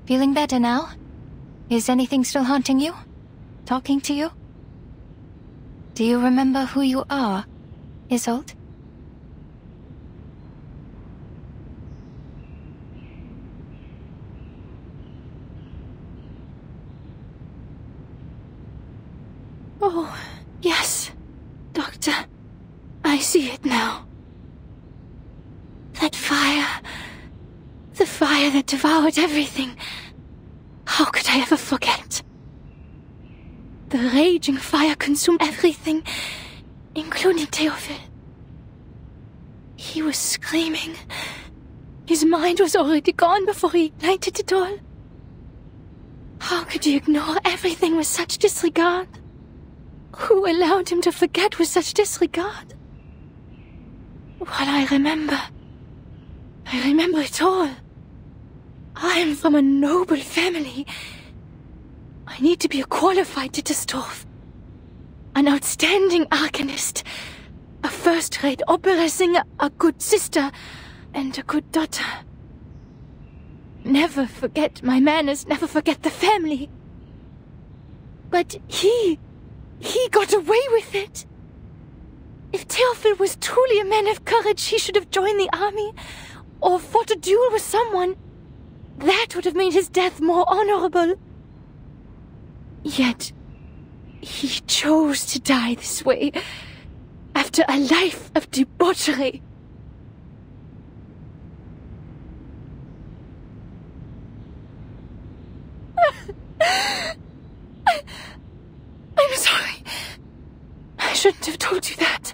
Feeling better now? Is anything still haunting you? Talking to you? Do you remember who you are, Isolde? Oh, yes, Doctor. I see it now. That fire. The fire that devoured everything. How could I ever forget? The raging fire consumed everything, including Theophil. He was screaming. His mind was already gone before he ignited it all. How could you ignore everything with such disregard? Who allowed him to forget with such disregard? Well, I remember it all. I am from a noble family. I need to be a qualified Dittersdorf. An outstanding arcanist. A first-rate opera singer, a good sister, and a good daughter. Never forget my manners, never forget the family. But he got away with it. If Theophil was truly a man of courage, he should have joined the army, or fought a duel with someone. That would have made his death more honorable. Yet, he chose to die this way, after a life of debauchery. I'm sorry. I shouldn't have told you that.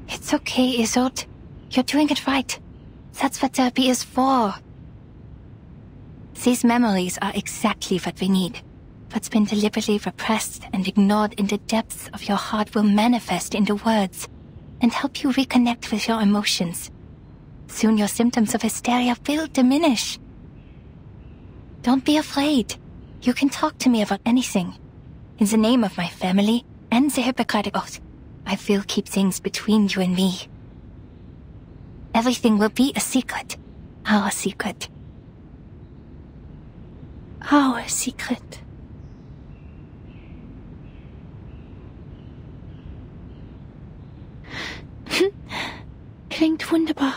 It's okay, Isolde. You're doing it right. That's what therapy is for. These memories are exactly what we need. What's been deliberately repressed and ignored in the depths of your heart will manifest into words and help you reconnect with your emotions. Soon your symptoms of hysteria will diminish. Don't be afraid. You can talk to me about anything. In the name of my family and the Hippocratic Oath, I will keep things between you and me. Everything will be a secret. Our secret. Our secret. Klingt wunderbar.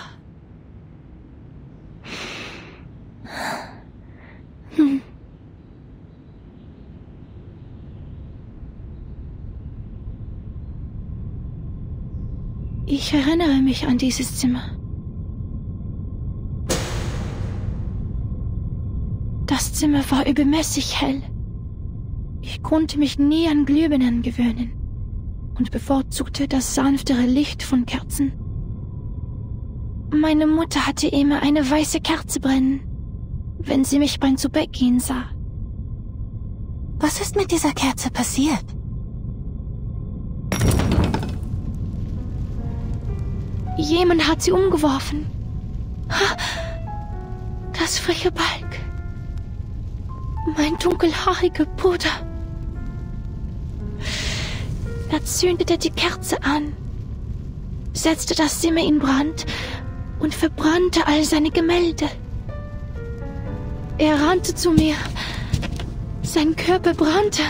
Ich erinnere mich an dieses Zimmer. Das Zimmer war übermäßig hell. Ich konnte mich nie an Glühbirnen gewöhnen und bevorzugte das sanftere Licht von Kerzen. Meine Mutter hatte immer eine weiße Kerze brennen, wenn sie mich beim Zubettgehen sah. Was ist mit dieser Kerze passiert? Jemand hat sie umgeworfen. Das freche Balg. Mein dunkelhaariger Bruder. Er zündete die Kerze an, setzte das Zimmer in Brand und verbrannte all seine Gemälde. Er rannte zu mir. Sein Körper brannte.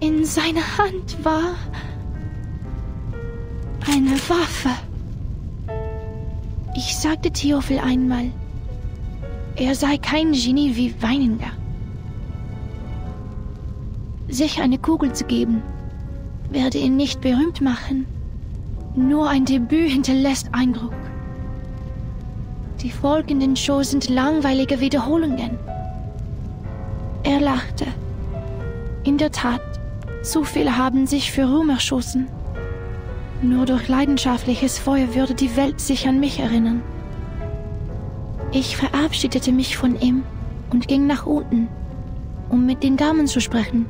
In seiner Hand war eine Waffe. Ich sagte Theophil einmal, er sei kein Genie wie Weininger. Sich eine Kugel zu geben, werde ihn nicht berühmt machen. Nur ein Debüt hinterlässt Eindruck. Die folgenden Shows sind langweilige Wiederholungen. Er lachte. In der Tat, zu viele haben sich für Ruhm erschossen. Nur durch leidenschaftliches Feuer würde die Welt sich an mich erinnern. Ich verabschiedete mich von ihm und ging nach unten, um mit den Damen zu sprechen.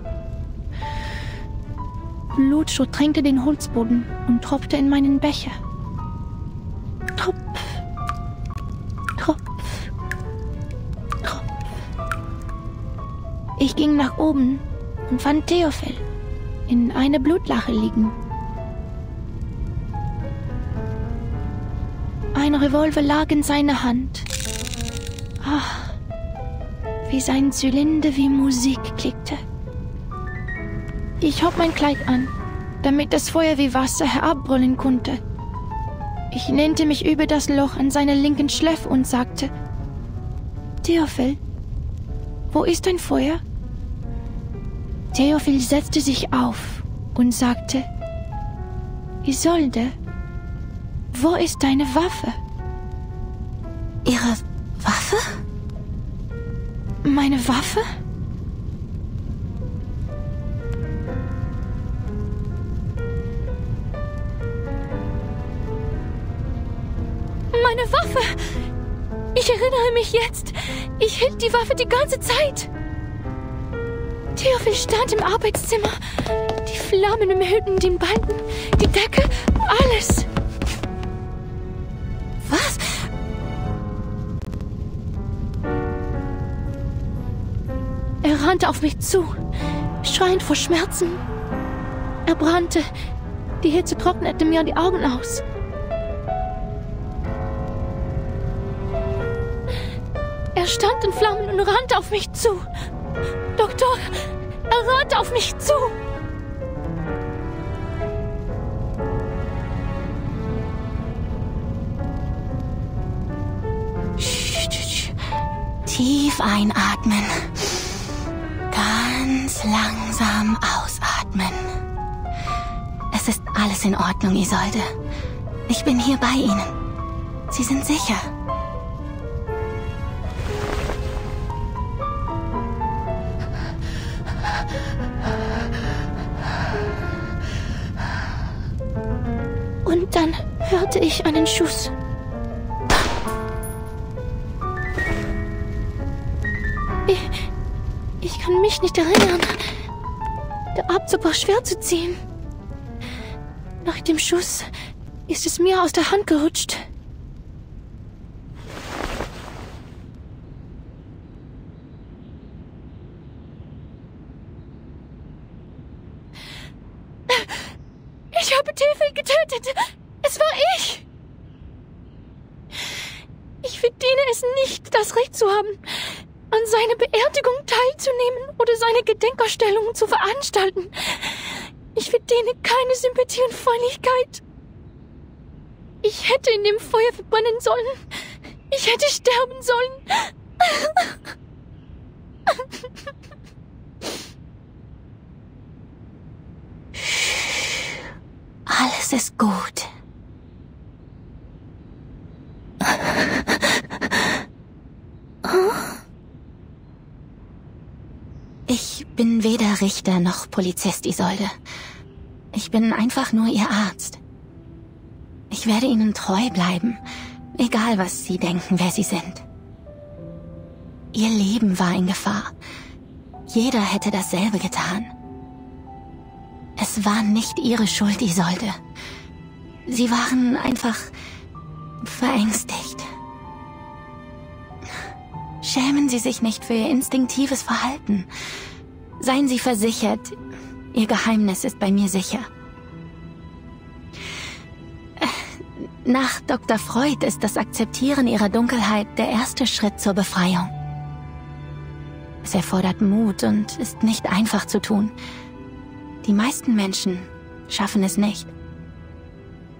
Blut durchtränkte den Holzboden und tropfte in meinen Becher. Tropf, Tropf, Tropf. Ich ging nach oben und fand Theophil in einer Blutlache liegen. Ein Revolver lag in seiner Hand. Wie sein Zylinder wie Musik klickte. Ich hob mein Kleid an, damit das Feuer wie Wasser herabbrüllen konnte. Ich lehnte mich über das Loch an seiner linken Schläfe und sagte: Theophil, wo ist dein Feuer? Theophil setzte sich auf und sagte: Isolde, wo ist deine Waffe? Ihre Waffe? Meine Waffe? Meine Waffe! Ich erinnere mich jetzt. Ich hielt die Waffe die ganze Zeit. Theophil stand im Arbeitszimmer. Die Flammen umhüllten den Balken, die Decke, alles. Was? Er rannte auf mich zu, schreiend vor Schmerzen. Er brannte. Die Hitze trocknete mir die Augen aus. Er stand in Flammen und rannte auf mich zu. Doktor, er rannte auf mich zu. Tief einatmen. Ganz langsam ausatmen. Es ist alles in Ordnung, Isolde. Ich bin hier bei Ihnen. Sie sind sicher. Und dann hörte ich einen Schuss. Ich kann mich nicht erinnern. Der Abzug war schwer zu ziehen. Nach dem Schuss ist es mir aus der Hand gerutscht. Ich habe Theophil getötet. Es war ich. Ich verdiene es nicht, das Recht zu haben, an seiner Beerdigung teilzunehmen oder seine Gedenkausstellungen zu veranstalten. Ich verdiene keine Sympathie und Freundlichkeit. Ich hätte in dem Feuer verbrennen sollen. Ich hätte sterben sollen. Alles ist gut. Ich bin weder Richter noch Polizist, Isolde. Ich bin einfach nur Ihr Arzt. Ich werde Ihnen treu bleiben, egal was Sie denken, wer Sie sind. Ihr Leben war in Gefahr. Jeder hätte dasselbe getan. Es war nicht Ihre Schuld, Isolde. Sie waren einfach verängstigt. Schämen Sie sich nicht für Ihr instinktives Verhalten. Seien Sie versichert, Ihr Geheimnis ist bei mir sicher. Nach Dr. Freud ist das Akzeptieren Ihrer Dunkelheit der erste Schritt zur Befreiung. Es erfordert Mut und ist nicht einfach zu tun. Die meisten Menschen schaffen es nicht.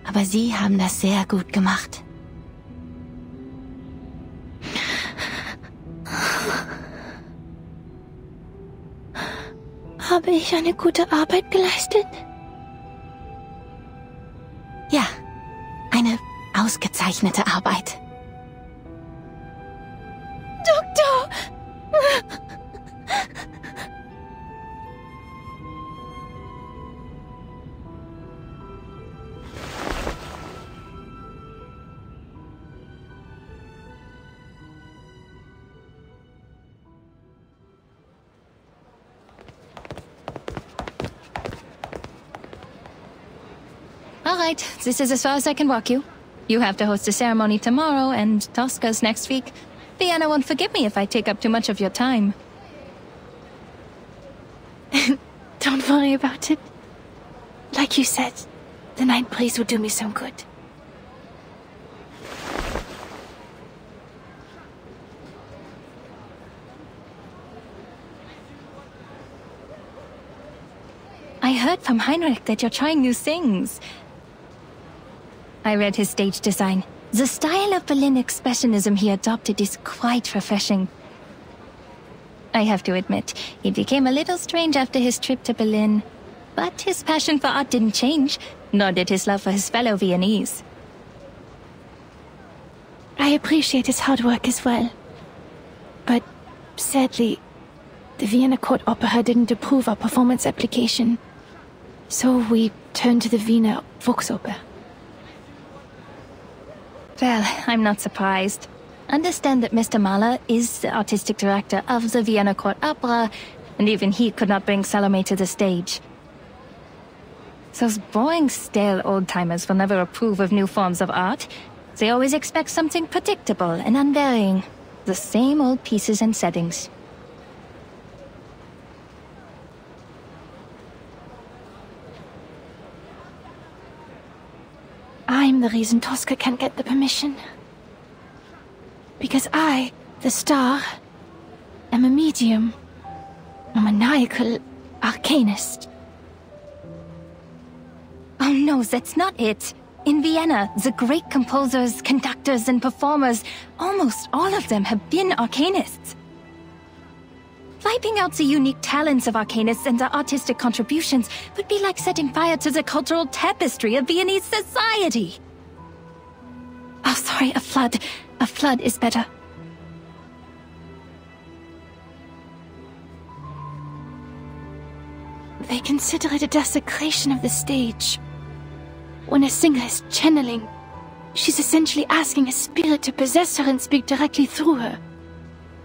Aber Sie haben das sehr gut gemacht. Habe ich eine gute Arbeit geleistet? Ja, eine ausgezeichnete Arbeit. Doktor! All right, this is as far as I can walk you. You have to host a ceremony tomorrow, and Tosca's next week. Vienna won't forgive me if I take up too much of your time. Don't worry about it. Like you said, the night breeze will do me some good. I heard from Heinrich that you're trying new things. I read his stage design. The style of Berlin expressionism he adopted is quite refreshing. I have to admit, he became a little strange after his trip to Berlin. But his passion for art didn't change, nor did his love for his fellow Viennese. I appreciate his hard work as well. But, sadly, the Vienna Court Opera didn't approve our performance application. So we turned to the Wiener Volksoper. Well, I'm not surprised. Understand that Mr. Mahler is the artistic director of the Vienna Court Opera, and even he could not bring Salome to the stage. Those boring, stale old-timers will never approve of new forms of art. They always expect something predictable and unvarying. The same old pieces and settings. I'm the reason Tosca can't get the permission. Because I, the star, am a medium. A maniacal arcanist. Oh no, that's not it. In Vienna, the great composers, conductors, and performers, almost all of them have been arcanists. Wiping out the unique talents of arcanists and their artistic contributions would be like setting fire to the cultural tapestry of Viennese society. Oh, sorry, a flood. A flood is better. They consider it a desecration of the stage. When a singer is channeling, she's essentially asking a spirit to possess her and speak directly through her.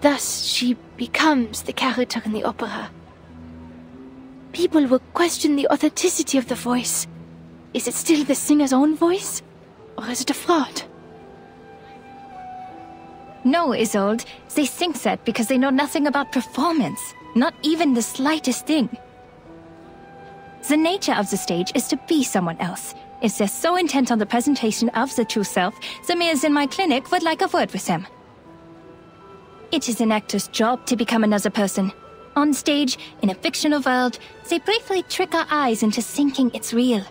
Thus, she becomes the character in the opera. People will question the authenticity of the voice. Is it still the singer's own voice? Or is it a fraud? No, Isolde. They think that because they know nothing about performance. Not even the slightest thing. The nature of the stage is to be someone else. If they're so intent on the presentation of the true self, the mayors in my clinic would like a word with them. It is an actor's job to become another person. On stage, in a fictional world, they briefly trick our eyes into thinking it's real.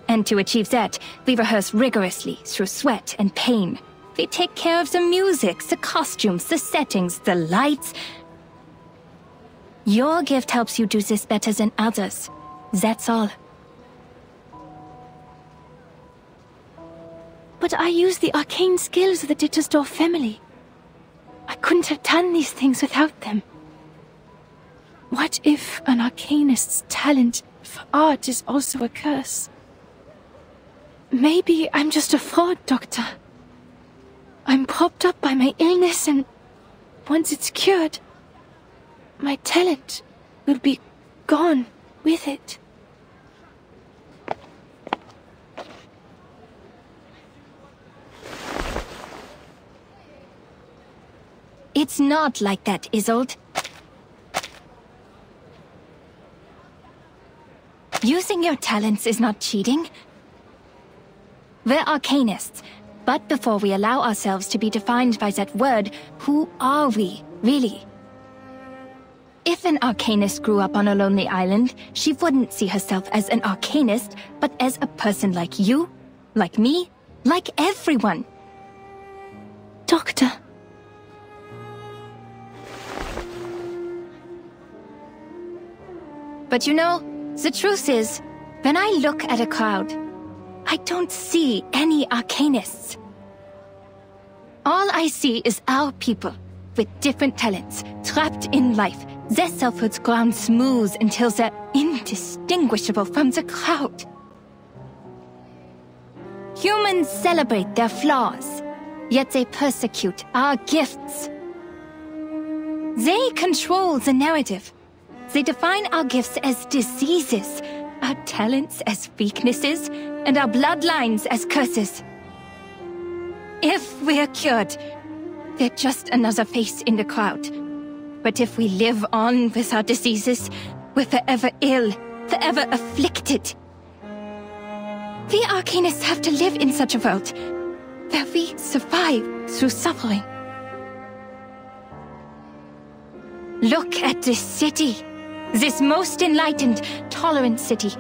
And to achieve that, we rehearse rigorously through sweat and pain. We take care of the music, the costumes, the settings, the lights. Your gift helps you do this better than others. That's all. But I use the arcane skills of the Dittersdorf family. I couldn't have done these things without them. What if an arcanist's talent for art is also a curse? Maybe I'm just a fraud, Doctor. I'm propped up by my illness, and once it's cured, my talent will be gone with it. It's not like that, Isolde. Using your talents is not cheating. We're arcanists, but before we allow ourselves to be defined by that word, who are we, really? If an arcanist grew up on a lonely island, she wouldn't see herself as an arcanist, but as a person like you, like me, like everyone. Doctor. But you know, the truth is, when I look at a crowd, I don't see any arcanists. All I see is our people, with different talents, trapped in life, their selfhoods ground smooth until they're indistinguishable from the crowd. Humans celebrate their flaws, yet they persecute our gifts. They control the narrative. They define our gifts as diseases, our talents as weaknesses, and our bloodlines as curses. If we're cured, we're just another face in the crowd. But if we live on with our diseases, we're forever ill, forever afflicted. We arcanists have to live in such a world, where we survive through suffering. Look at this city. This most enlightened, tolerant city,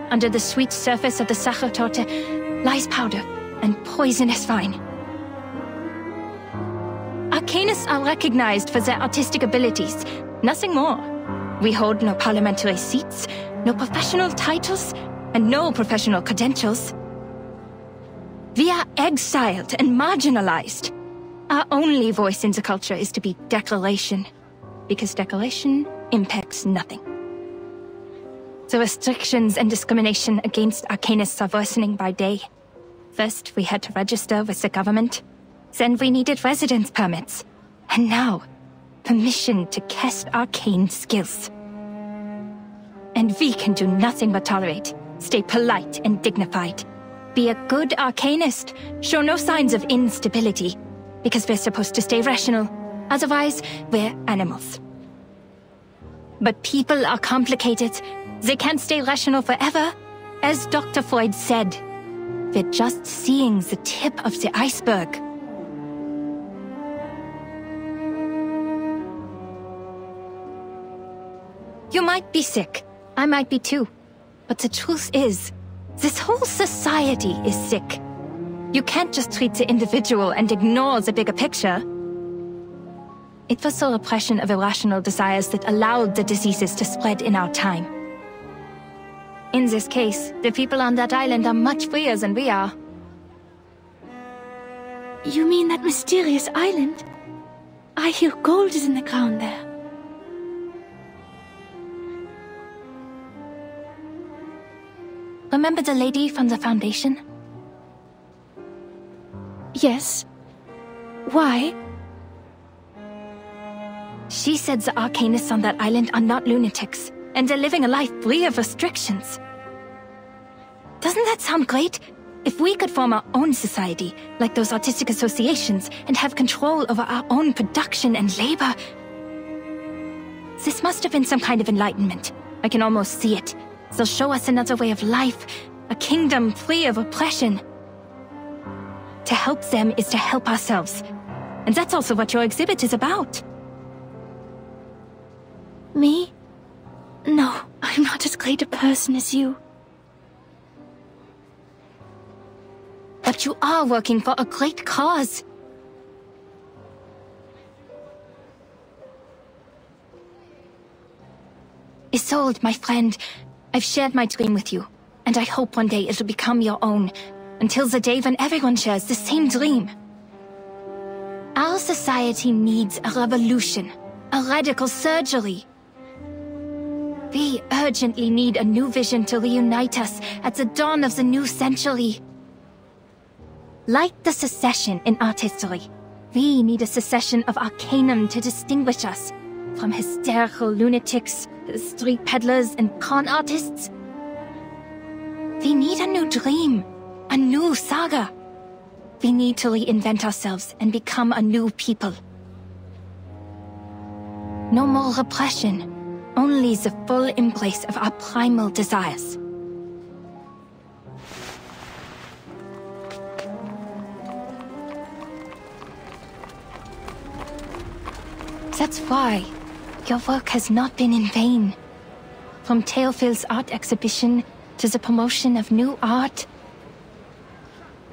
under the sweet surface of the Sachertorte, lies powder and poisonous vine. Arcanists are recognized for their artistic abilities, nothing more. We hold no parliamentary seats, no professional titles, and no professional credentials. We are exiled and marginalized. Our only voice in the culture is to be decoration, because decoration impacts nothing. The restrictions and discrimination against Arcanists are worsening by day. First, we had to register with the government. Then we needed residence permits. And now, permission to cast arcane skills. And we can do nothing but tolerate, stay polite and dignified. Be a good Arcanist, show no signs of instability, because we're supposed to stay rational. Otherwise, we're animals. But people are complicated. They can't stay rational forever. As Dr. Freud said, we're just seeing the tip of the iceberg. You might be sick. I might be too. But the truth is, this whole society is sick. You can't just treat the individual and ignore the bigger picture. It was the repression of irrational desires that allowed the diseases to spread in our time. In this case, the people on that island are much freer than we are. You mean that mysterious island? I hear gold is in the ground there. Remember the lady from the Foundation? Yes. Why? She said the Arcanists on that island are not lunatics, and they're living a life free of restrictions. Doesn't that sound great? If we could form our own society, like those artistic associations, and have control over our own production and labor. This must have been some kind of enlightenment. I can almost see it. They'll show us another way of life, a kingdom free of oppression. To help them is to help ourselves. And that's also what your exhibit is about. Me? No, I'm not as great a person as you. But you are working for a great cause. Isolde, my friend, I've shared my dream with you, and I hope one day it'll become your own, until the day when everyone shares the same dream. Our society needs a revolution, a radical surgery. We urgently need a new vision to reunite us at the dawn of the new century. Like the secession in art history, we need a secession of arcanum to distinguish us from hysterical lunatics, street peddlers, and con artists. We need a new dream, a new saga. We need to reinvent ourselves and become a new people. No more repression, only the full embrace of our primal desires. That's why your work has not been in vain. From Theophil's art exhibition to the promotion of new art.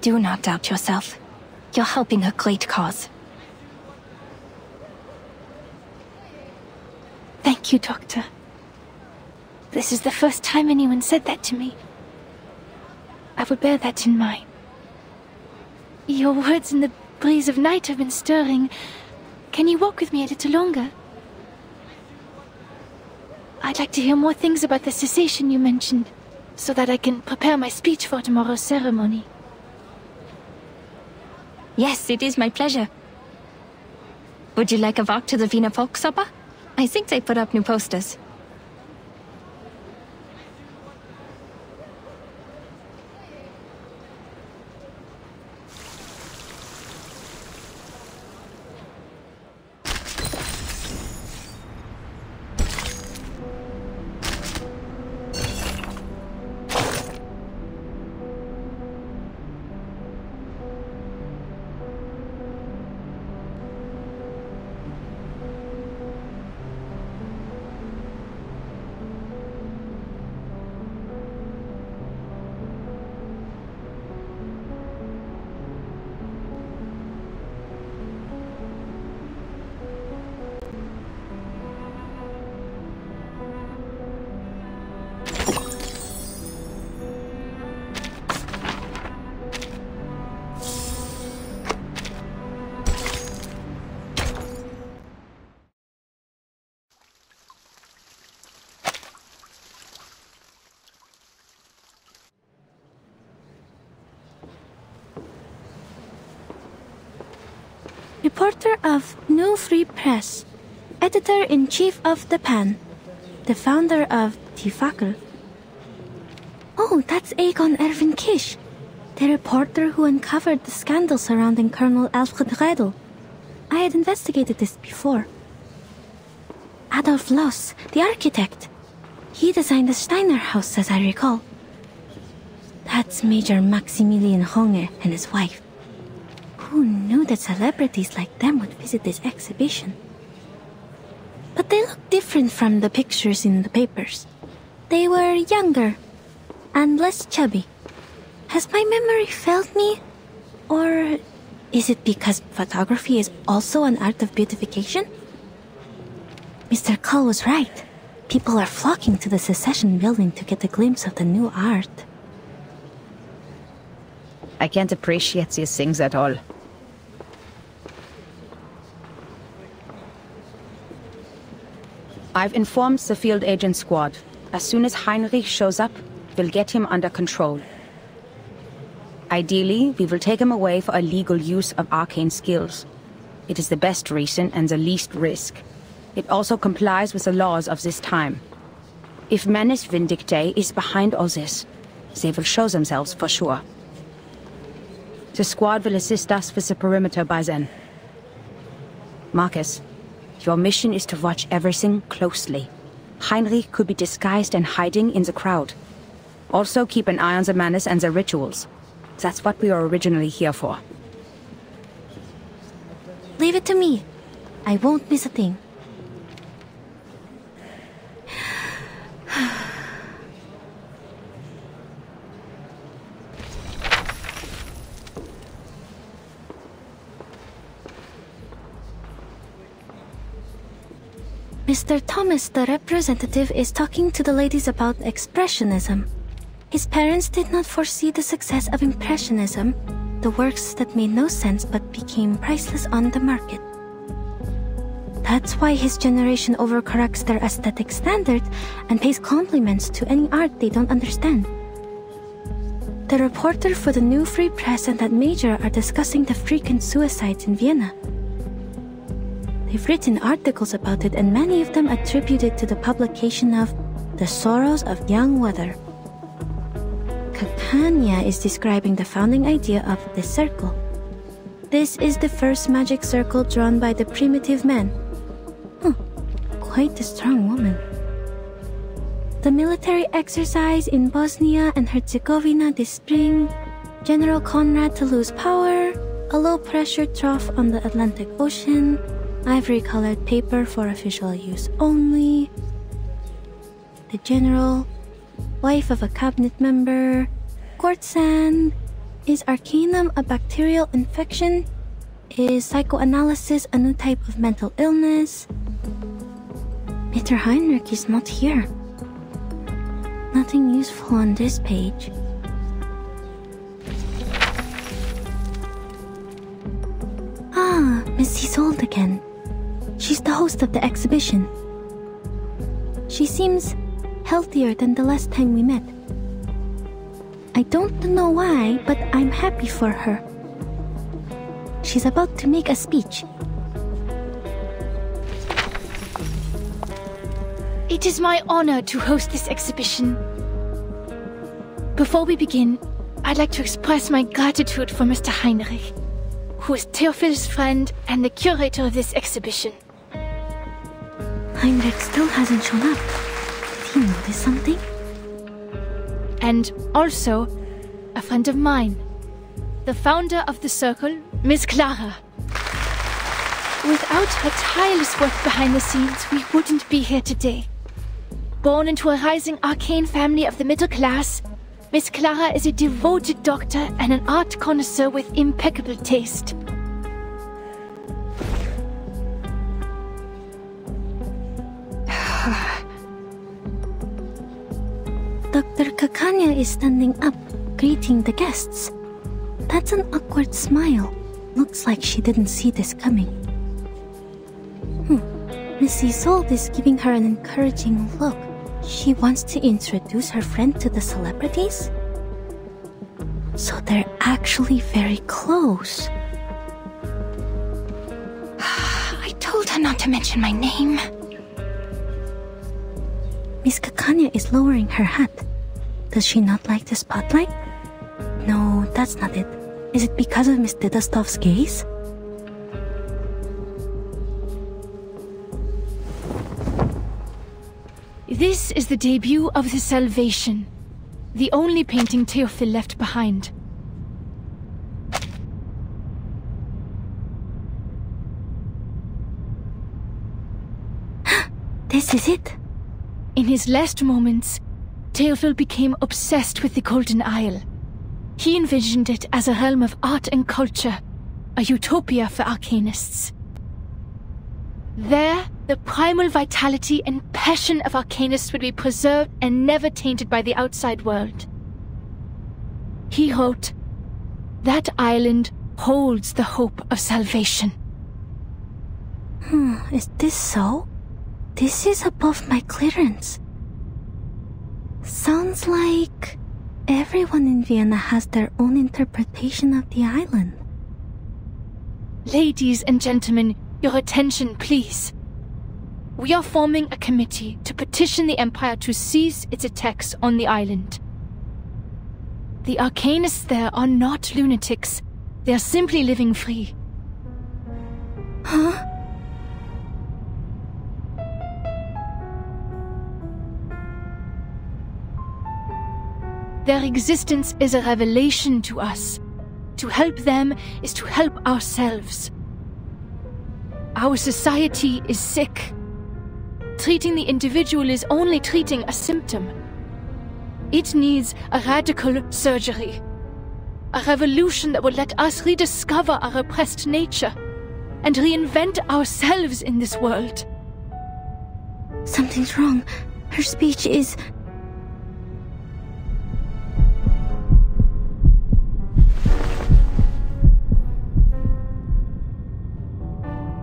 Do not doubt yourself. You're helping a great cause. Thank you, Doctor. This is the first time anyone said that to me. I will bear that in mind. Your words in the breeze of night have been stirring. Can you walk with me a little longer? I'd like to hear more things about the cessation you mentioned, so that I can prepare my speech for tomorrow's ceremony. Yes, it is my pleasure. Would you like a walk to the Wiener Volksoper? I think they put up new posters. reporter of New Free Press, editor-in-chief of The Pan, the founder of Die Fackel. Oh, that's Egon Erwin Kisch, the reporter who uncovered the scandal surrounding Colonel Alfred Riedel. I had investigated this before. Adolf Loos, the architect. He designed the Steiner house, as I recall. That's Major Maximilian Runge and his wife. Who knew that celebrities like them would visit this exhibition? But they look different from the pictures in the papers. They were younger and less chubby. Has my memory failed me? Or is it because photography is also an art of beautification? Mr. Cull was right. People are flocking to the Secession building to get a glimpse of the new art. I can't appreciate these things at all. I've informed the field agent squad. As soon as Heinrich shows up, we'll get him under control. Ideally, we will take him away for illegal use of arcane skills. It is the best reason and the least risk. It also complies with the laws of this time. If Menace Vindictae is behind all this, they will show themselves for sure. The squad will assist us with the perimeter by then. Marcus, your mission is to watch everything closely. Heinrich could be disguised and hiding in the crowd. Also keep an eye on the Menace and the rituals. That's what we were originally here for. Leave it to me. I won't miss a thing. Mr. Thomas, the representative, is talking to the ladies about Expressionism. His parents did not foresee the success of Impressionism, the works that made no sense but became priceless on the market. That's why his generation overcorrects their aesthetic standard and pays compliments to any art they don't understand. The reporter for the New Free Press and that major are discussing the frequent suicides in Vienna. They've written articles about it, and many of them attribute it to the publication of The Sorrows of Young Weather. Kakania is describing the founding idea of the circle. This is the first magic circle drawn by the primitive man. Quite a strong woman. The military exercise in Bosnia and Herzegovina this spring, General Conrad to lose power, a low-pressure trough on the Atlantic Ocean, ivory-colored paper for official use only, the general, wife of a cabinet member, quartzsand, is arcanum a bacterial infection? Is psychoanalysis a new type of mental illness? Mr. Heinrich is not here. Nothing useful on this page. Ah, Miss Isolde again. She's the host of the exhibition. She seems healthier than the last time we met. I don't know why, but I'm happy for her. She's about to make a speech. It is my honor to host this exhibition. Before we begin, I'd like to express my gratitude for Mr. Heinrich, who is Theophil's friend and the curator of this exhibition. Heinrich still hasn't shown up. Did he notice something? And also, a friend of mine, the founder of the circle, Miss Clara. Without her tireless work behind the scenes, we wouldn't be here today. Born into a rising arcane family of the middle class, Miss Clara is a devoted doctor and an art connoisseur with impeccable taste. Dr. Kakanya is standing up, greeting the guests. That's an awkward smile. Looks like she didn't see this coming. Miss Isolde is giving her an encouraging look. She wants to introduce her friend to the celebrities? So they're actually very close. to mention my name. Miss Kakanya is lowering her hat. Does she not like the spotlight? No, that's not it. Is it because of Miss Didastov's gaze? This is the debut of the Salvation, the only painting Théophile left behind. This is it. In his last moments, Théophile became obsessed with the Golden Isle. He envisioned it as a realm of art and culture, a utopia for arcanists. There, the primal vitality and passion of arcanists would be preserved and never tainted by the outside world. He wrote, "That island holds the hope of salvation." Is this so? This is above my clearance. Sounds like everyone in Vienna has their own interpretation of the island. Ladies and gentlemen, your attention, please. We are forming a committee to petition the Empire to cease its attacks on the island. The arcanists there are not lunatics. They are simply living free. Huh? Their existence is a revelation to us. To help them is to help ourselves. Our society is sick. Treating the individual is only treating a symptom. It needs a radical surgery. A revolution that will let us rediscover our repressed nature and reinvent ourselves in this world. Something's wrong. Her speech is...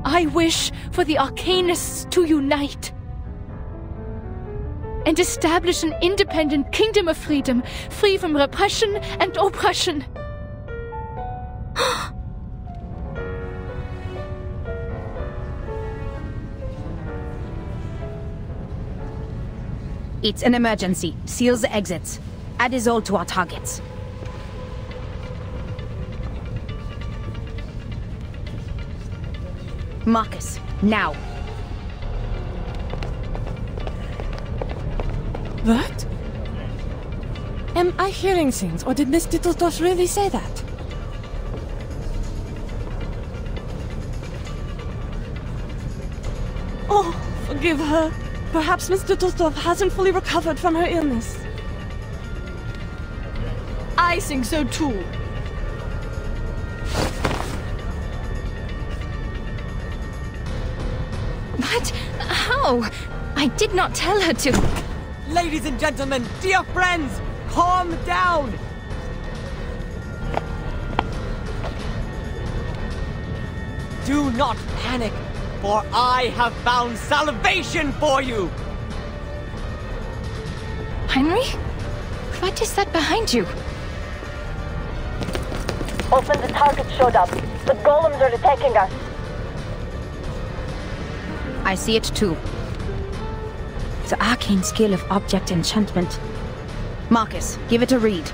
I wish for the Arcanists to unite and establish an independent kingdom of freedom, free from repression and oppression. It's an emergency. Seal the exits. Add Isolde to our targets. Marcus, now. What? Am I hearing things, or did Miss Dittelsdorf really say that? Oh, forgive her. Perhaps Miss Dittelsdorf hasn't fully recovered from her illness. I think so too. What? How? I did not tell her to. Ladies and gentlemen, dear friends, calm down! Do not panic, for I have found salvation for you! Henry? What is that behind you? Open the target showed up. The golems are attacking us. I see it too. The arcane skill of object enchantment. Marcus, give it a read.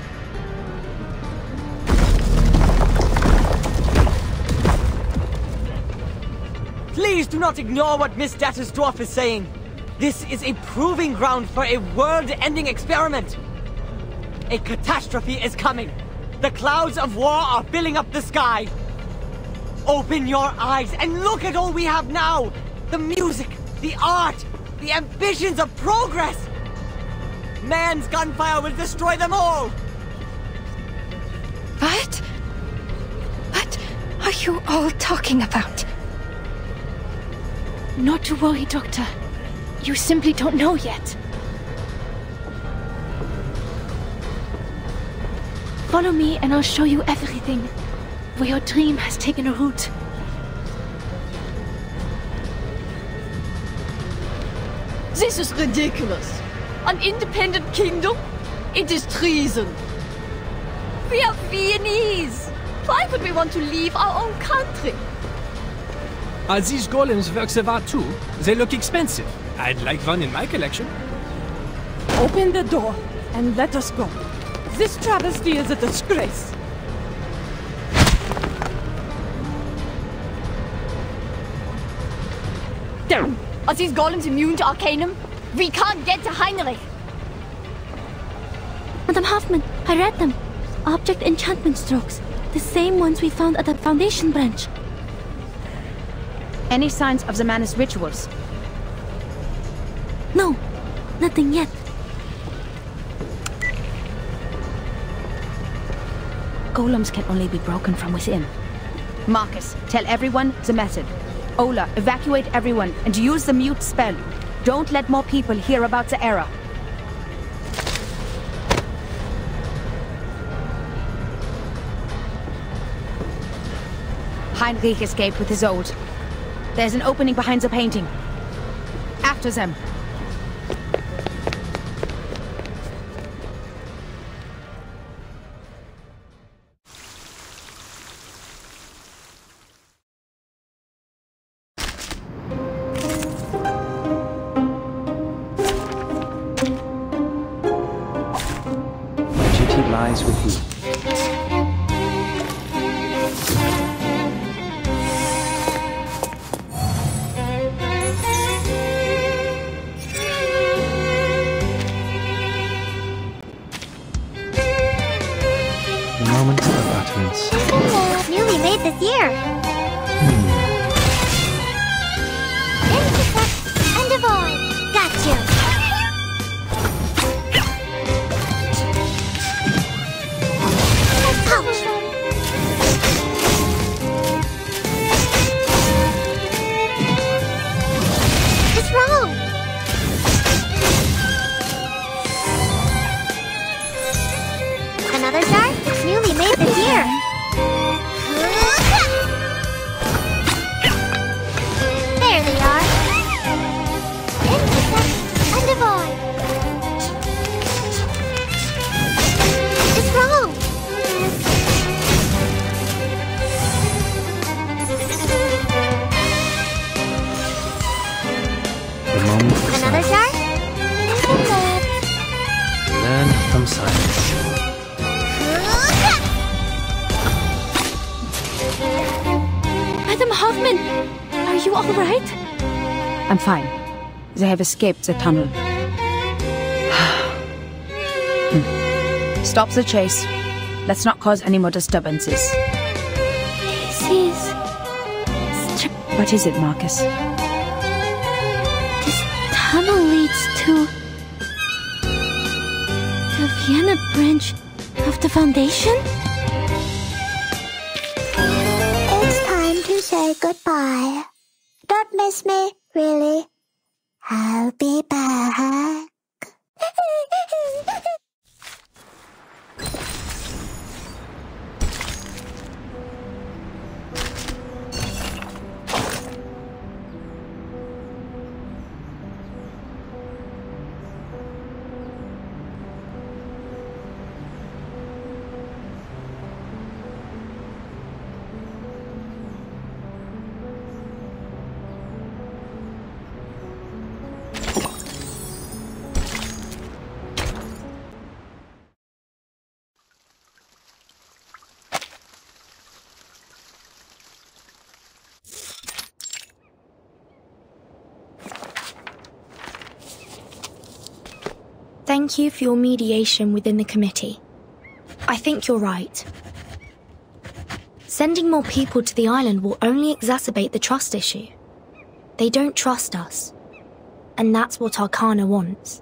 Please do not ignore what Miss Dattersdorf is saying. This is a proving ground for a world-ending experiment. A catastrophe is coming. The clouds of war are filling up the sky. Open your eyes and look at all we have now. The music, the art, the ambitions of progress. Man's gunfire will destroy them all. What? What are you all talking about? Not to worry, Doctor. You simply don't know yet. Follow me and I'll show you everything. Where your dream has taken a root. This is ridiculous. An independent kingdom? It is treason. We are Viennese. Why would we want to leave our own country? Are these golems works of art too? They look expensive. I'd like one in my collection. Open the door and let us go. This travesty is a disgrace. Are these golems immune to Arcanum? We can't get to Heinrich! Madam Hoffman, I read them. Object enchantment strokes. The same ones we found at the Foundation branch. Any signs of the Manus rituals? No, nothing yet. Golems can only be broken from within. Marcus, tell everyone the method. Ola, evacuate everyone and use the mute spell. Don't let more people hear about the error. Heinrich escaped with his old. There's an opening behind the painting. After them. Lies with you. Moment of utterance. Newly made this year. Intersect and avoid. Got you. Another jar? Newly made this year. There they are. Intersect and avoid. It's wrong. The moment of Another silence. jar? Learn from silence. Madam Hoffman, are you all right? I'm fine. They have escaped the tunnel. Stop the chase. Let's not cause any more disturbances. This is... What is it, Marcus? This tunnel leads to... the Vienna branch of the Foundation? It's time to say goodbye. Don't miss me, really. I'll be back. Thank you for your mediation within the committee. I think you're right. Sending more people to the island will only exacerbate the trust issue. They don't trust us. And that's what Arcana wants.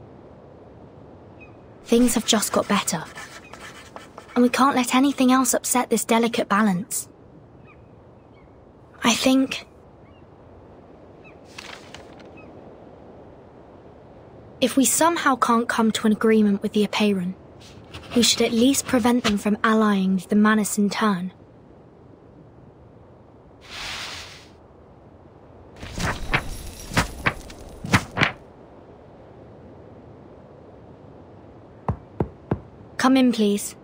Things have just got better. And we can't let anything else upset this delicate balance. I think... if we somehow can't come to an agreement with the Apeiron, we should at least prevent them from allying with the Manus in turn. Come in, please.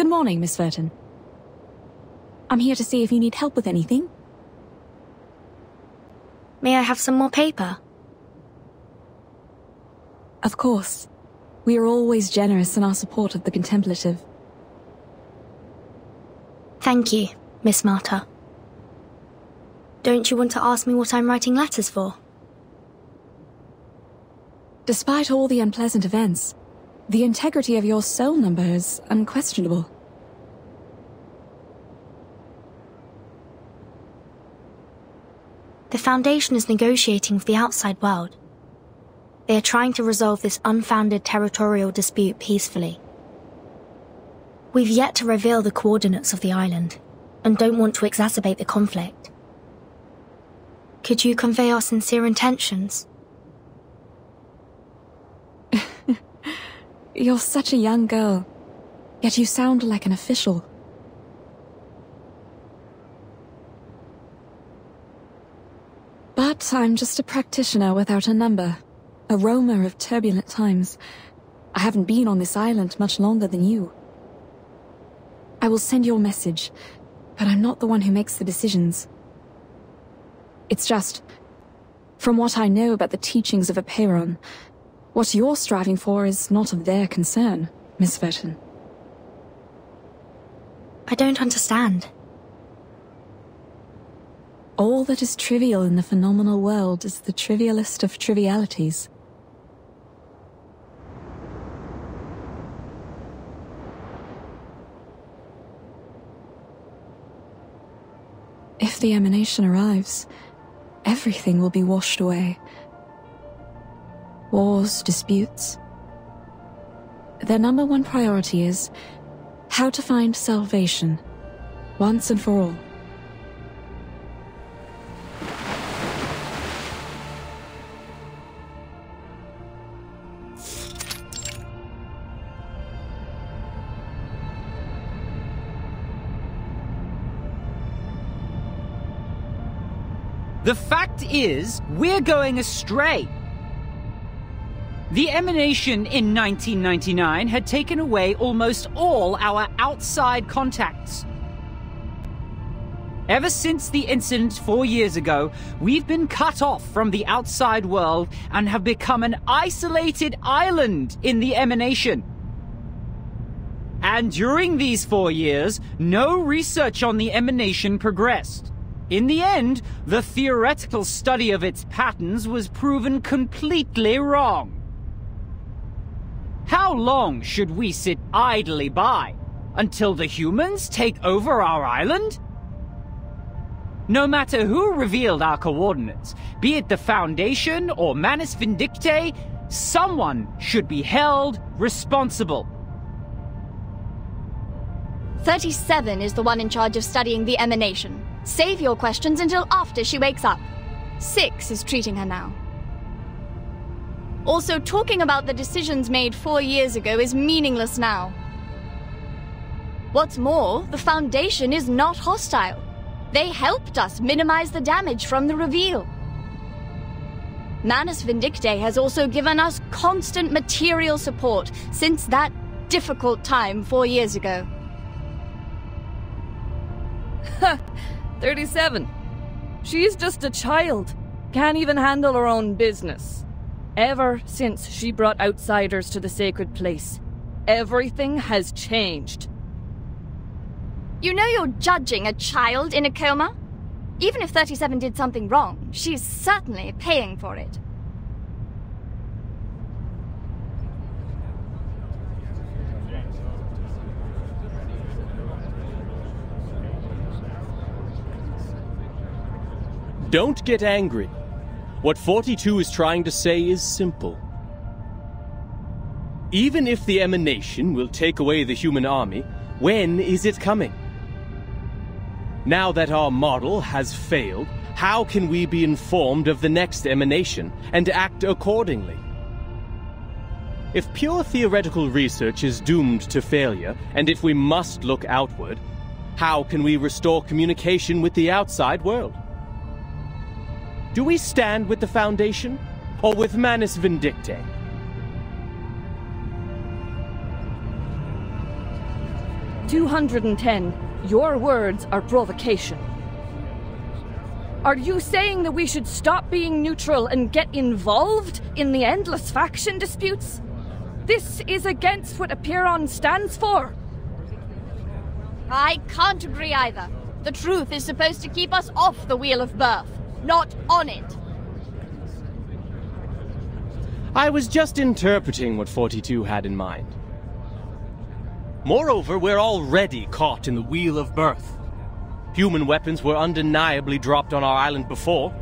Good morning, Miss Verton. I'm here to see if you need help with anything. May I have some more paper? Of course. We are always generous in our support of the contemplative. Thank you, Miss Marta. Don't you want to ask me what I'm writing letters for? Despite all the unpleasant events, the integrity of your soul number is unquestionable. The Foundation is negotiating with the outside world. They are trying to resolve this unfounded territorial dispute peacefully. We've yet to reveal the coordinates of the island, and don't want to exacerbate the conflict. Could you convey our sincere intentions? You're such a young girl, yet you sound like an official. But I'm just a practitioner without a number, a roamer of turbulent times. I haven't been on this island much longer than you. I will send your message, but I'm not the one who makes the decisions. It's just, from what I know about the teachings of Apeiron, what you're striving for is not of their concern, Miss Verton. I don't understand. All that is trivial in the phenomenal world is the trivialist of trivialities. If the emanation arrives, everything will be washed away. Wars, disputes. Their number one priority is how to find salvation, once and for all. The fact is, we're going astray. The emanation in 1999 had taken away almost all our outside contacts. Ever since the incident 4 years ago, we've been cut off from the outside world and have become an isolated island in the emanation. And during these 4 years, no research on the emanation progressed. In the end, the theoretical study of its patterns was proven completely wrong. How long should we sit idly by? Until the humans take over our island? No matter who revealed our coordinates, be it the Foundation or Manus Vindictae, someone should be held responsible. 37 is the one in charge of studying the emanation. Save your questions until after she wakes up. 6 is treating her now. Also, talking about the decisions made 4 years ago is meaningless now. What's more, the Foundation is not hostile. They helped us minimize the damage from the reveal. Manus Vindictae has also given us constant material support since that difficult time 4 years ago. 37. She's just a child. Can't even handle her own business. Ever since she brought outsiders to the sacred place, everything has changed. You know you're judging a child in a coma? Even if 37 did something wrong, she's certainly paying for it. Don't get angry. What 42 is trying to say is simple. Even if the emanation will take away the human army, when is it coming? Now that our model has failed, how can we be informed of the next emanation and act accordingly? If pure theoretical research is doomed to failure, and if we must look outward, how can we restore communication with the outside world? Do we stand with the Foundation, or with Manus Vindictae? 210, your words are provocation. Are you saying that we should stop being neutral and get involved in the endless faction disputes? This is against what Apiron stands for. I can't agree either. The truth is supposed to keep us off the Wheel of Birth, not on it. I was just interpreting what 42 had in mind. Moreover, we're already caught in the Wheel of Birth. Human weapons were undeniably dropped on our island before.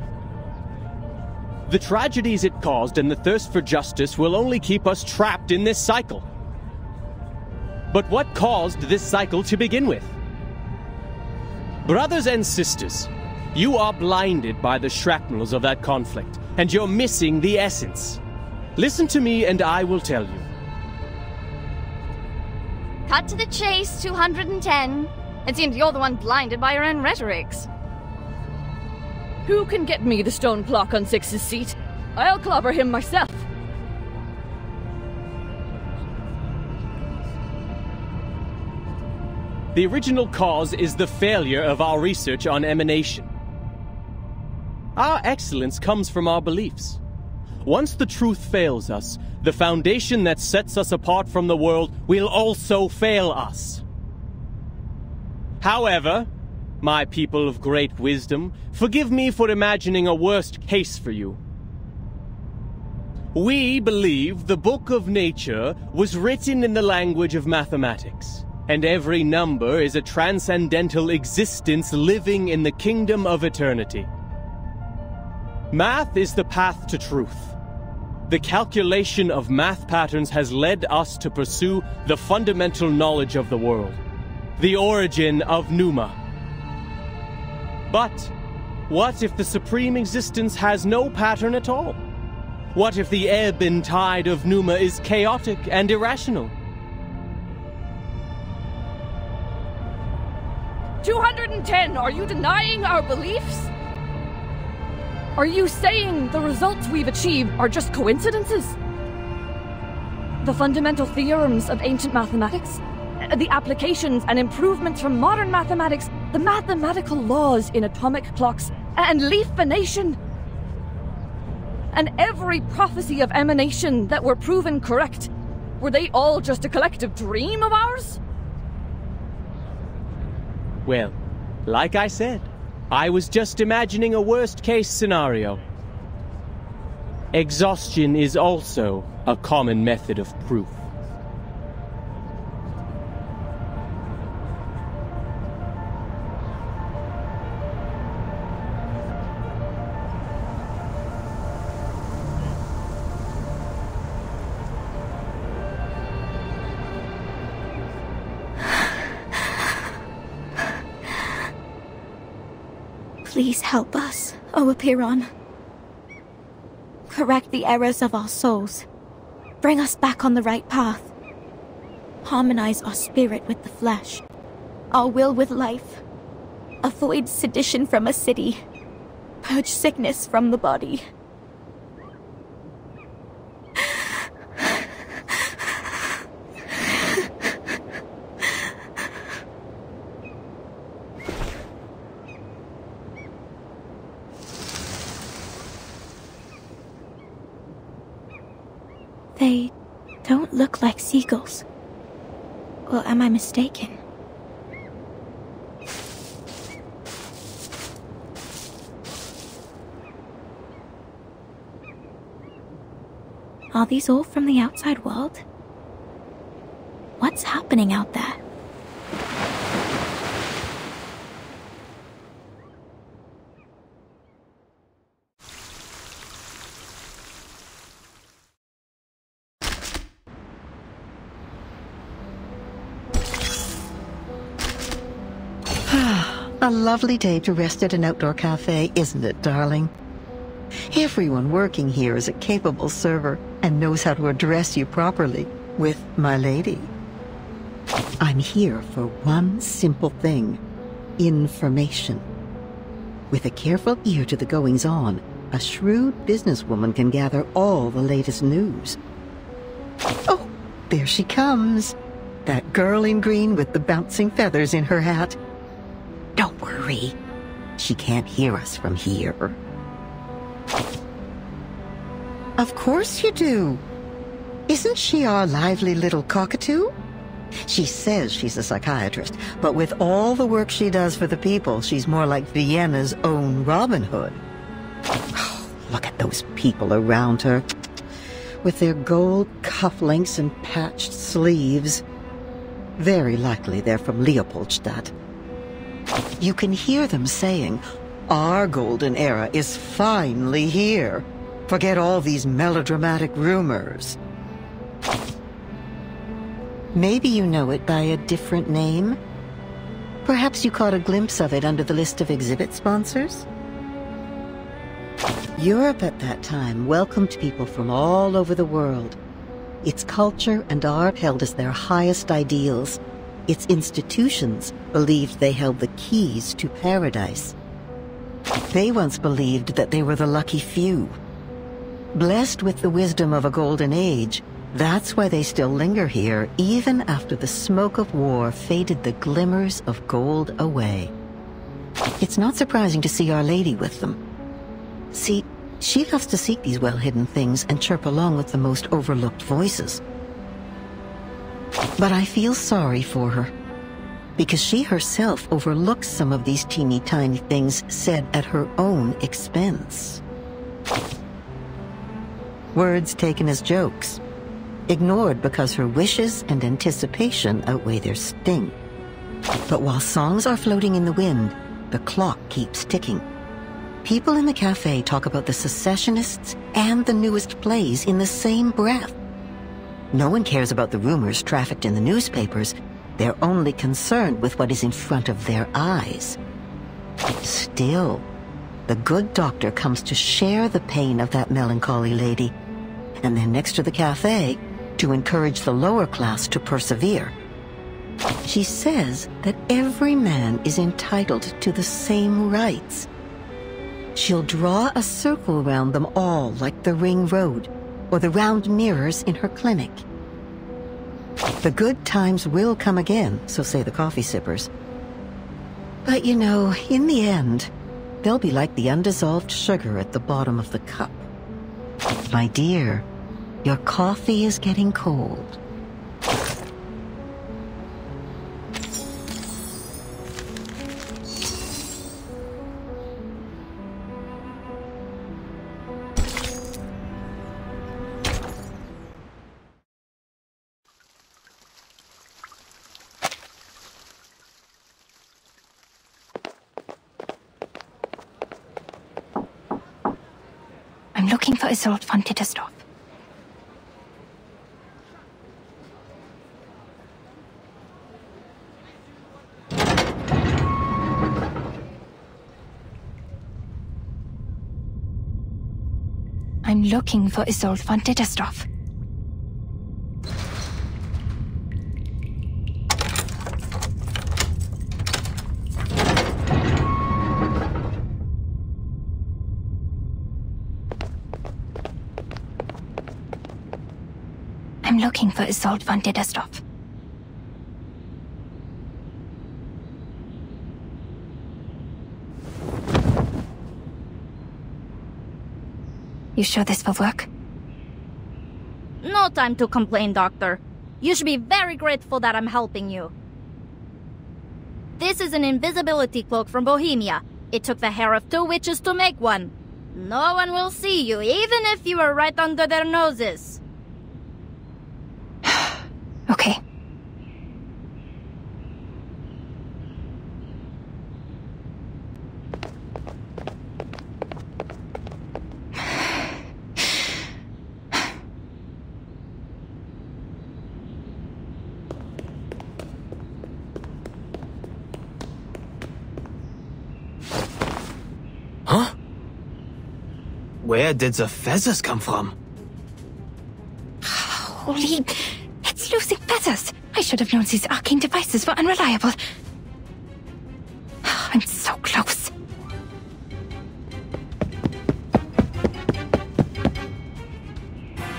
The tragedies it caused and the thirst for justice will only keep us trapped in this cycle. But what caused this cycle to begin with? Brothers and sisters, you are blinded by the shrapnels of that conflict, and you're missing the essence. Listen to me and I will tell you. Cut to the chase, 210. It seems you're the one blinded by your own rhetorics. Who can get me the stone clock on Six's seat? I'll clobber him myself. The original cause is the failure of our research on emanation. Our excellence comes from our beliefs. Once the truth fails us, the foundation that sets us apart from the world will also fail us. However, my people of great wisdom, forgive me for imagining a worst case for you. We believe the book of nature was written in the language of mathematics, and every number is a transcendental existence living in the kingdom of eternity. Math is the path to truth. The calculation of math patterns has led us to pursue the fundamental knowledge of the world, the origin of Pneuma. But what if the supreme existence has no pattern at all? What if the ebb and tide of Pneuma is chaotic and irrational? 210, are you denying our beliefs? Are you saying the results we've achieved are just coincidences? The fundamental theorems of ancient mathematics, the applications and improvements from modern mathematics, the mathematical laws in atomic clocks, and leaf-venation, and every prophecy of emanation that were proven correct, were they all just a collective dream of ours? Well, like I said, I was just imagining a worst-case scenario. Exhaustion is also a common method of proof. Please help us, O Apiron. Correct the errors of our souls. Bring us back on the right path. Harmonize our spirit with the flesh, our will with life. Avoid sedition from a city. Purge sickness from the body. They don't look like seagulls. Or am I mistaken? Are these all from the outside world? What's happening out there? A lovely day to rest at an outdoor cafe, isn't it, darling? Everyone working here is a capable server and knows how to address you properly with my lady. I'm here for one simple thing: information. With a careful ear to the goings-on, a shrewd businesswoman can gather all the latest news. Oh, there she comes. That girl in green with the bouncing feathers in her hat. Don't worry. She can't hear us from here. Of course you do. Isn't she our lively little cockatoo? She says she's a psychiatrist, but with all the work she does for the people, she's more like Vienna's own Robin Hood. Oh, look at those people around her, with their gold cufflinks and patched sleeves. Very likely they're from Leopoldstadt. You can hear them saying, "Our golden era is finally here. Forget all these melodramatic rumors." Maybe you know it by a different name? Perhaps you caught a glimpse of it under the list of exhibit sponsors? Europe at that time welcomed people from all over the world. Its culture and art held as their highest ideals. Its institutions believed they held the keys to paradise. They once believed that they were the lucky few. Blessed with the wisdom of a golden age, that's why they still linger here, even after the smoke of war faded the glimmers of gold away. It's not surprising to see Our Lady with them. See, she loves to seek these well-hidden things and chirp along with the most overlooked voices. But I feel sorry for her, because she herself overlooks some of these teeny-tiny things said at her own expense. Words taken as jokes, ignored because her wishes and anticipation outweigh their sting. But while songs are floating in the wind, the clock keeps ticking. People in the cafe talk about the secessionists and the newest plays in the same breath. No one cares about the rumors trafficked in the newspapers. They're only concerned with what is in front of their eyes. Still, the good doctor comes to share the pain of that melancholy lady, and then next to the cafe, to encourage the lower class to persevere. She says that every man is entitled to the same rights. She'll draw a circle around them all like the ring road, or the round mirrors in her clinic. The good times will come again, so say the coffee sippers. But you know, in the end, they'll be like the undissolved sugar at the bottom of the cup. My dear, your coffee is getting cold. I'm looking for Isolde von Dittersdorf. I'm looking for Isolde von Dittersdorf. I'm looking for Isolde von Dittersdorf. You sure this will work? No time to complain, Doctor. You should be very grateful that I'm helping you. This is an invisibility cloak from Bohemia. It took the hair of 2 witches to make one. No one will see you, even if you are right under their noses. Okay. Huh? Where did the feathers come from? Holy... It's losing feathers! I should have known these arcane devices were unreliable. I'm so close.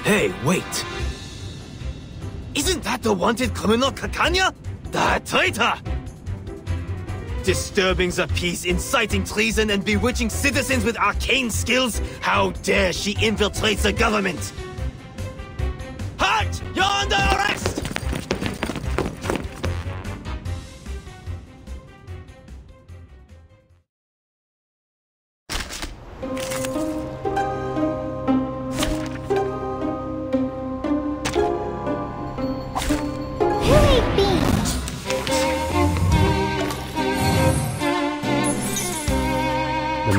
Hey, wait! Isn't that the wanted criminal Kakanya? The traitor! Disturbing the peace, inciting treason, and bewitching citizens with arcane skills? How dare she infiltrate the government? Halt! You're under arrest!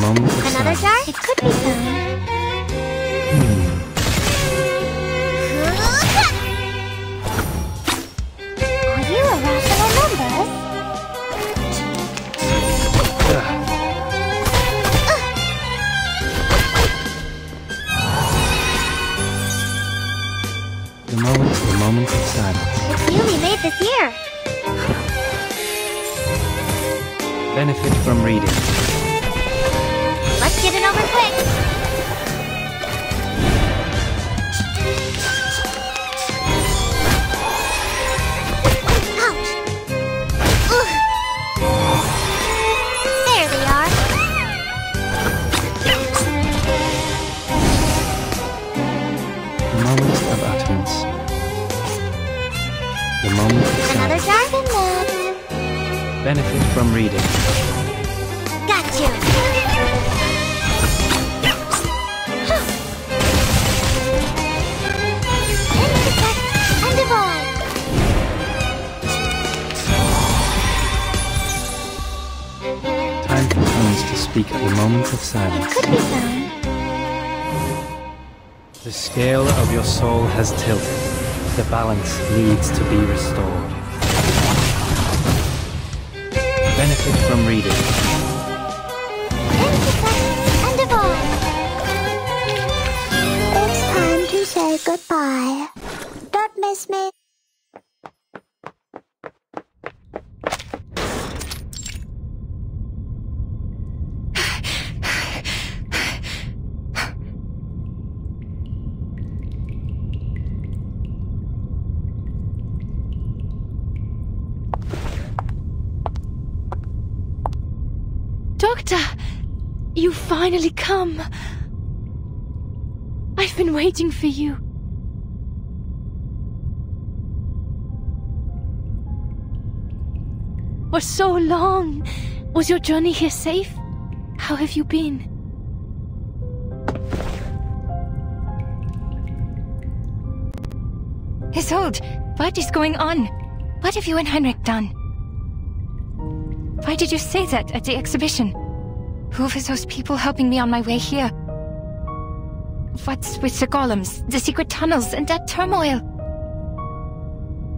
Another jar? It could be found. Are you a rational number? The moment of silence. It's newly made this year. Benefit from reading. Let's get it over quick. Ouch! Ugh. There they are. The moment of utterance. The moment of Another silence. jar? Benefit from reading. Got you. Time comes to speak at the moment of silence. It could be found. The scale of your soul has tilted. The balance needs to be restored. Benefit from reading. End of all. It's time to say goodbye. Don't miss me. Doctor! You finally come! I've been waiting for you. For so long! Was your journey here safe? How have you been? Isolde, what is going on? What have you and Heinrich done? Why did you say that at the exhibition? Who were those people helping me on my way here? What's with the golems, the secret tunnels, and that turmoil?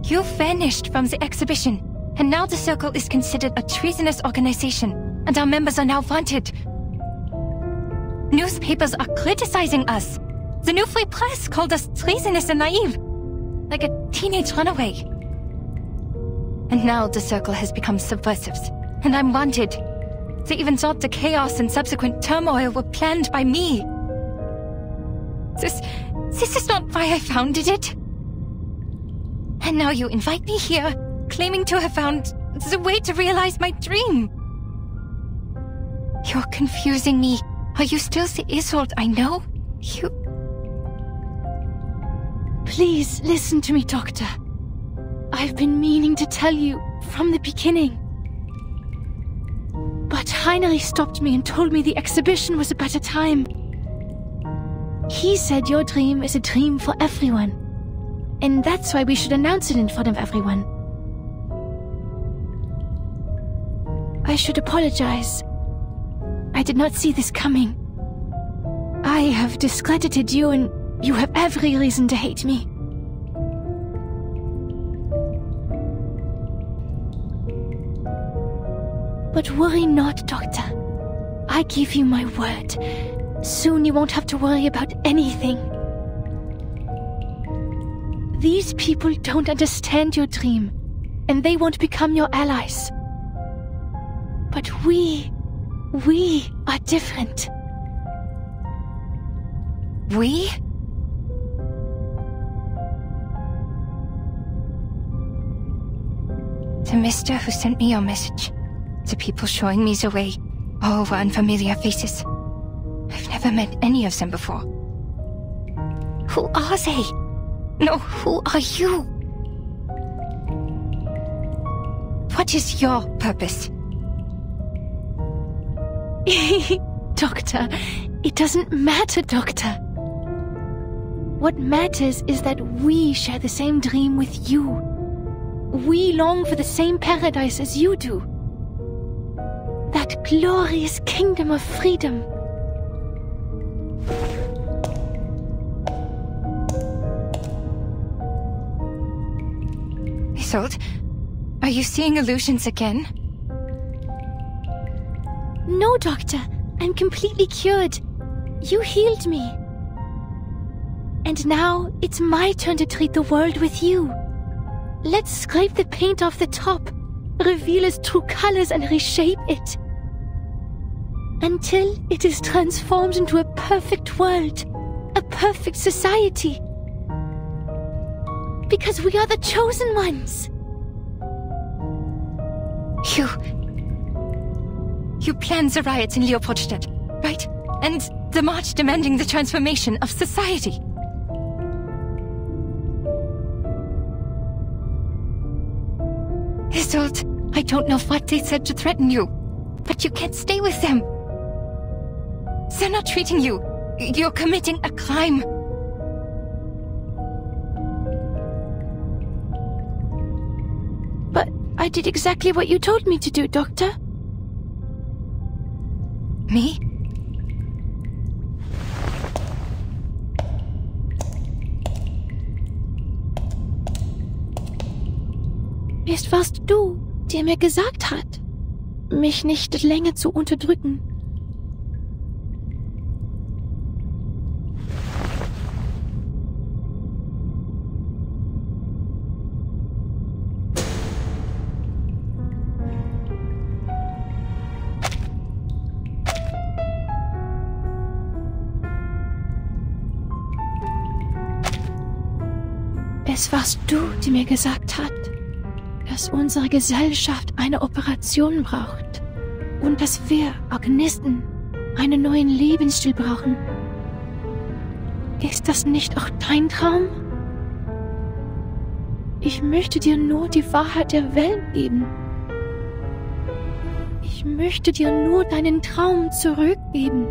You vanished from the exhibition, and now the Circle is considered a treasonous organization, and our members are now wanted. Newspapers are criticizing us. The New Free Press called us treasonous and naive, like a teenage runaway. And now the Circle has become subversives, and I'm wanted. They even thought the chaos and subsequent turmoil were planned by me. This is not why I founded it. And now you invite me here, claiming to have found the way to realize my dream. You're confusing me. Are you still the Isolde I know? You... Please listen to me, Doctor. I've been meaning to tell you from the beginning. But Heinrich stopped me and told me the exhibition was a better time. He said your dream is a dream for everyone. And that's why we should announce it in front of everyone. I should apologize. I did not see this coming. I have discredited you, and you have every reason to hate me. But worry not, Doctor. I give you my word. Soon you won't have to worry about anything. These people don't understand your dream, and they won't become your allies. But we are different. We? The mister who sent me your message. The people showing me the way. All were unfamiliar faces. I've never met any of them before. Who are they? No, who are you? What is your purpose? Doctor, it doesn't matter, Doctor. What matters is that we share the same dream with you. We long for the same paradise as you do. That glorious kingdom of freedom. Isolde, are you seeing illusions again? No, Doctor. I'm completely cured. You healed me. And now, it's my turn to treat the world with you. Let's scrape the paint off the top, reveal its true colors and reshape it. Until it is transformed into a perfect world, a perfect society. Because we are the chosen ones. You planned the riots in Leopoldstadt, right? And the march demanding the transformation of society. Isolde, I don't know what they said to threaten you, but you can't stay with them. They're not treating you. You're committing a crime. But I did exactly what you told me to do, Doctor. Me? Es warst du, der mir gesagt hat, mich nicht länger zu unterdrücken. Es warst du, die mir gesagt hat, dass unsere Gesellschaft eine Operation braucht und dass wir Organisten einen neuen Lebensstil brauchen. Ist das nicht auch dein Traum? Ich möchte dir nur die Wahrheit der Welt geben. Ich möchte dir nur deinen Traum zurückgeben.